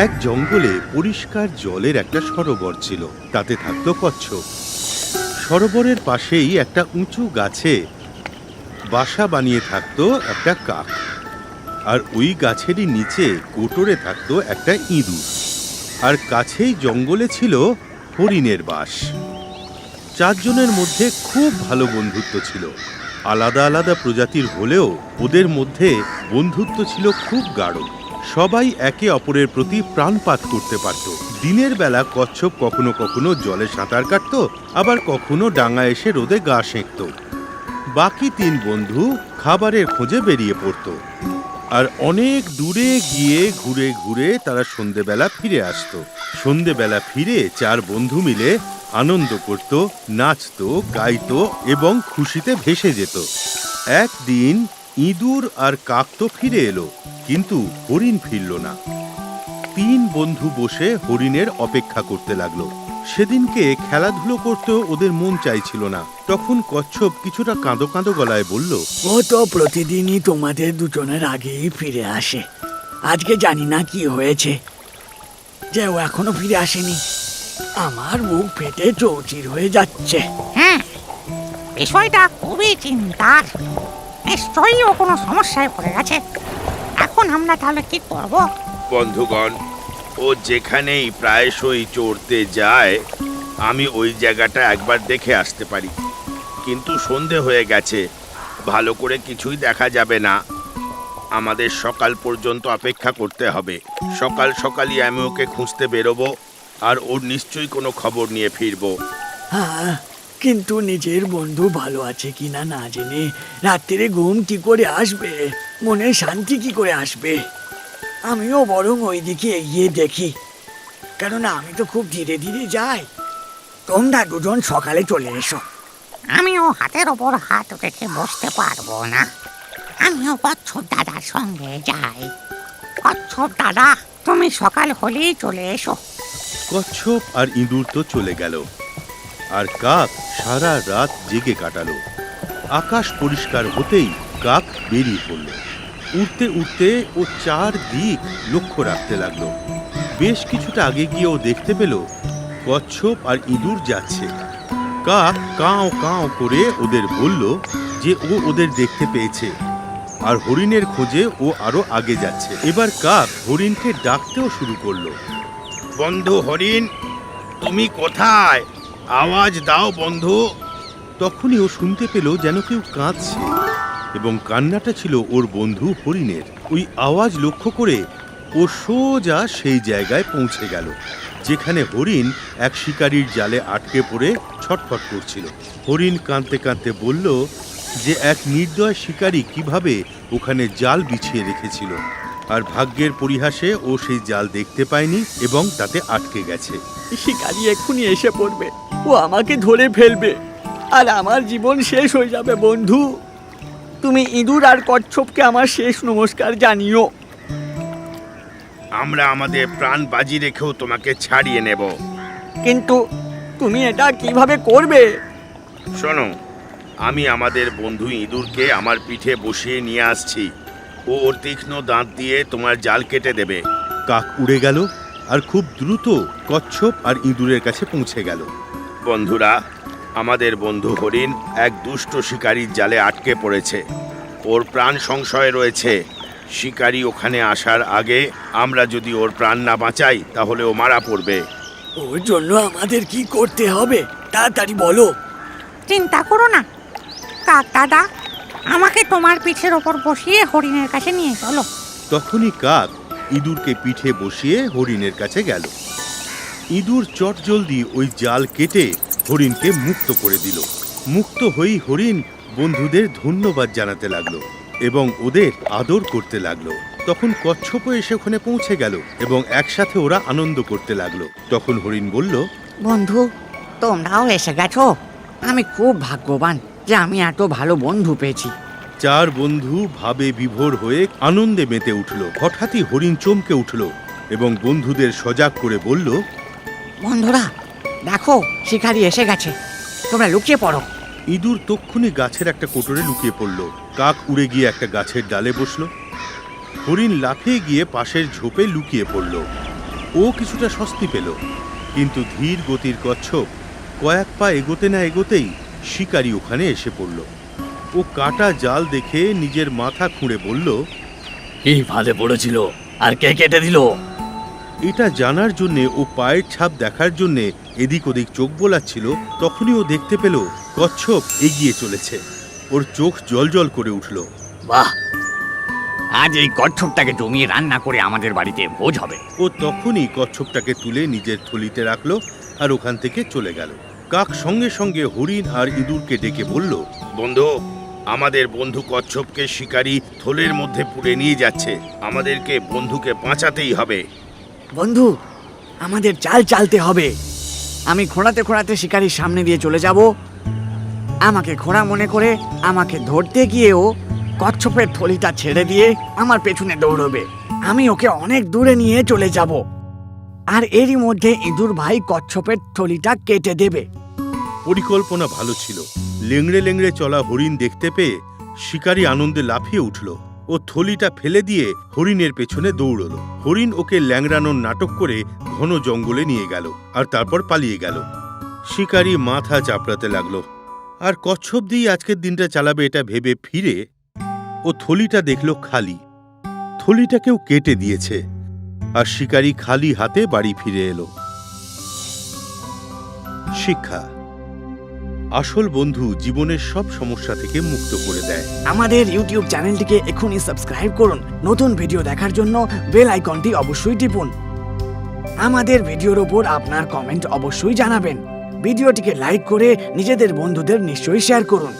এক জঙ্গলে পরিষ্কার জলের একটা সরোবর ছিল, তাতে থাকতো কচ্ছপ। সরোবরের পাশেই একটা উঁচু গাছে বাসা বানিয়ে থাকতো একটা কাক, আর ওই গাছেরই নিচে কোটরে থাকতো একটা ইঁদুর, আর কাছেই জঙ্গলে ছিল হরিণের বাস। চারজনের মধ্যে খুব ভালো বন্ধুত্ব ছিল। আলাদা আলাদা প্রজাতির হলেও ওদের মধ্যে বন্ধুত্ব ছিল খুব গাঢ়। সবাই একে অপরের প্রতি প্রাণপাত করতে পারত। দিনের বেলা কচ্ছপ কখনো কখনো জলে সাঁতার কাটত, আবার কখনো ডাঙা এসে রোদে গা সেঁকত। বাকি তিন বন্ধু খাবারের খোঁজে বেরিয়ে পড়ত, আর অনেক দূরে গিয়ে ঘুরে ঘুরে তারা সন্ধেবেলা ফিরে আসতো। সন্ধেবেলা ফিরে চার বন্ধু মিলে আনন্দ করত, নাচত, গাইত এবং খুশিতে ভেসে যেত। একদিন ইঁদুর আর কাক তো ফিরে এলো, কিন্তু হরিণ ফিরল না। তিন বন্ধু বসে হরিণের অপেক্ষা করতে লাগলো। সেদিনকে খেলাধুলো করতেও ওদের মন চাইছিল না। তখন কচ্ছপ কিছুটা কাঁদো কাঁদো গলায় বলল, ও তো প্রতিদিনই তোমাদের দুজনের আগেই ফিরে আসে। আজকে জানি না কি হয়েছে যে ও এখনো ফিরে আসেনি। আমার মুখ ফেটে চৌচির হয়ে যাচ্ছে। হ্যাঁ, বিষয়টা খুবই চিন্তার। নিশ্চয়ই ও কোনো সমস্যায় পড়ে গেছে। এখন আমরা তাহলে কি করব? বন্ধুগণ, ও যেখানেই প্রায়শই চড়তে যায়, আমি ওই জায়গাটা একবার দেখে আসতে পারি, কিন্তু সন্ধে হয়ে গেছে, ভালো করে কিছুই দেখা যাবে না। আমাদের সকাল পর্যন্ত অপেক্ষা করতে হবে। সকাল সকালই আমি ওকে খুঁজতে বেরোবো, আর ওর নিশ্চয়ই কোনো খবর নিয়ে ফিরবো। হ্যাঁ, কিন্তু নিজের বন্ধু ভালো আছে কিনা না জেনে রাত্রিরে ঘুম কি করে আসবে, মনে শান্তি কি করে আসবে? আমিও বরং ওই দিকে এগিয়ে দেখি, কেননা আমি তো খুব ধীরে ধীরে যাই। তোমরা দুজন সকালে চলে এসো। আমিও হাতের ওপর হাত রেখে বসতে পারবো না। আমিও কচ্ছপ দাদার সঙ্গে যাই। কচ্ছপ দাদা, তুমি সকাল হলেই চলে এসো। কচ্ছপ আর ইঁদুর তো চলে গেল, আর কাক সারা রাত জেগে কাটালো। আকাশ পরিষ্কার হতেই কাক বেরিয়ে পড়ল। উড়তে উড়তে ও চারদিক লক্ষ্য রাখতে লাগলো। বেশ কিছুটা আগে গিয়ে ও দেখতে পেল কচ্ছপ আর ইঁদুর যাচ্ছে। কাক কাঁও কাঁও করে ওদের বলল যে ও ওদের দেখতে পেয়েছে, আর হরিণের খোঁজে ও আরো আগে যাচ্ছে। এবার কাক হরিণকে ডাকতেও শুরু করলো। বন্ধু হরিণ, তুমি কোথায়? আওয়াজ দাও বন্ধু। তখনই ও শুনতে পেল যেন কেউ কাঁদছে, এবং কান্নাটা ছিল ওর বন্ধু হরিণের। ওই আওয়াজ লক্ষ্য করে ও সোজা সেই জায়গায় পৌঁছে গেল যেখানে হরিণ এক শিকারীর জালে আটকে পড়ে ছটফট করছিল। হরিণ কাঁদতে কাঁদতে বলল যে এক নির্দয় শিকারী কিভাবে ওখানে জাল বিছিয়ে রেখেছিল, আর ভাগ্যের পরিহাসে ও সেই জাল দেখতে পায়নি এবং তাতে আটকে গেছে। শিকারি এক্ষুনি এসে পড়বে, ও আমাকে ধরে ফেলবে, আর আমার জীবন শেষ হয়ে যাবে। বন্ধু, তুমি ইঁদুর আর কচ্ছপকে আমার শেষ নমস্কার জানিও। আমরা আমাদের প্রাণ বাজি রেখেও তোমাকে ছাড়িয়ে নেব। কিন্তু তুমি এটা কিভাবে করবে? শোনো, আমি আমাদের বন্ধু ইঁদুরকে আমার পিঠে বসিয়ে নিয়ে আসছি। ও ওর তীক্ষ্ণ দাঁত দিয়ে তোমার জাল কেটে দেবে। কাক উড়ে গেল আর খুব দ্রুত কচ্ছপ আর ইঁদুরের কাছে পৌঁছে গেল। বন্ধুরা, আমাদের বন্ধু হরিণ এক দুষ্ট শিকারীর জালে আটকে পড়েছে। ওর প্রাণ সংশয়ে রয়েছে। শিকারী ওখানে আসার আগে আমরা যদি ওর প্রাণ না বাঁচাই, তাহলে ও মারা পড়বে। ওর জন্য আমাদের কি করতে হবে তাড়াতাড়ি বলো। চিন্তা করো না কাক দাদা, আমাকে তোমার পিঠের ওপর বসিয়ে হরিণের কাছে নিয়ে চলো। তখনই কাক ইঁদুরকে পিঠে বসিয়ে হরিণের কাছে গেল। ইঁদুর চটজলদি ওই জাল কেটে হরিণকে মুক্ত করে দিল। মুক্ত হয়েই হরিণ বন্ধুদের ধন্যবাদ জানাতে লাগলো এবং ওদের আদর করতে লাগলো। তখন কচ্ছপও এসে ওখানে পৌঁছে গেল এবং একসাথে ওরা আনন্দ করতে লাগলো। তখন হরিণ বলল, বন্ধু, তোমরাও এসে গেছো। আমি খুব ভাগ্যবান যে আমি এত ভালো বন্ধু পেয়েছি। চার বন্ধু ভাবে বিভোর হয়ে আনন্দে মেতে উঠল। হঠাৎই হরিণ চমকে উঠল এবং বন্ধুদের সজাগ করে বলল, বন্ধুরা দেখো, শিকারি এসে গেছে, তোমরা লুকিয়ে পড়ো। ইঁদুর তক্ষুনি গাছের একটা কোটরে লুকিয়ে পড়ল। কাক উড়ে গিয়ে একটা গাছের ডালে বসল। হরিণ লাফিয়ে গিয়ে পাশের ঝোপে লুকিয়ে পড়ল। ও কিছুটা স্বস্তি পেল, কিন্তু ধীর গতির কচ্ছপ কয়েক পা এগোতে না এগোতেই শিকারী ওখানে এসে পড়ল। ও কাটা জাল দেখে নিজের মাথা খুঁড়ে বলল, কি ফাঁদে পড়েছিল আর কে কেটে দিল? এটা জানার জন্যে ও পায়ের ছাপ দেখার জন্যে এদিক ওদিক চোখ বোলাচ্ছিল। তখনই ও দেখতে পেল কচ্ছপ এগিয়ে চলেছে। ওর চোখ জলজল করে উঠল। বাহ, আজ এই কচ্ছপটাকে জমিয়ে রান্না করে আমাদের বাড়িতে ভোজ হবে। ও তখনই কচ্ছপটাকে তুলে নিজের থলিতে রাখলো আর ওখান থেকে চলে গেল। কাক সঙ্গে সঙ্গে হরিণ আর ইঁদুরকে ডেকে বলল, বন্ধু, আমাদের বন্ধু কচ্ছপকে শিকারী থলের মধ্যে পুড়ে নিয়ে যাচ্ছে। আমাদেরকে বন্ধুকে বাঁচাতেই হবে। বন্ধু, আমাদের চাল চালতে হবে। আমি খোঁড়াতে খোঁড়াতে শিকারীর সামনে দিয়ে চলে যাব। আমাকে খোঁড়া মনে করে আমাকে ধরতে গিয়েও কচ্ছপের থলিটা ছেড়ে দিয়ে আমার পেছনে দৌড়বে। আমি ওকে অনেক দূরে নিয়ে চলে যাব। আর এরই মধ্যে ইঁদুর ভাই কচ্ছপের থলিটা কেটে দেবে। পরিকল্পনা ভালো ছিল। লেংড়ে লেংড়ে চলা হরিণ দেখতে পেয়ে শিকারী আনন্দে লাফিয়ে উঠল। ও থলিটা ফেলে দিয়ে হরিণের পেছনে দৌড়ল। হরিণ ওকে ল্যাংড়ানোর নাটক করে ঘন জঙ্গলে নিয়ে গেল আর তারপর পালিয়ে গেল। শিকারী মাথা চাপড়াতে লাগলো। আর কচ্ছপ দিয়ে আজকের দিনটা চালাবে এটা ভেবে ফিরে ও থলিটা দেখল খালি। থলিটাকেও কেটে দিয়েছে। আর শিকারী খালি হাতে বাড়ি ফিরে এলো। শিক্ষা: আসল বন্ধু জীবনের সব সমস্যা থেকে মুক্ত করে দেয়। আমাদের ইউটিউব চ্যানেলটিকে এখনই সাবস্ক্রাইব করুন। নতুন ভিডিও দেখার জন্য বেল আইকনটি অবশ্যই টিপুন। আমাদের ভিডিওর ওপর আপনার কমেন্ট অবশ্যই জানাবেন। ভিডিওটিকে লাইক করে নিজেদের বন্ধুদের নিশ্চয়ই শেয়ার করুন।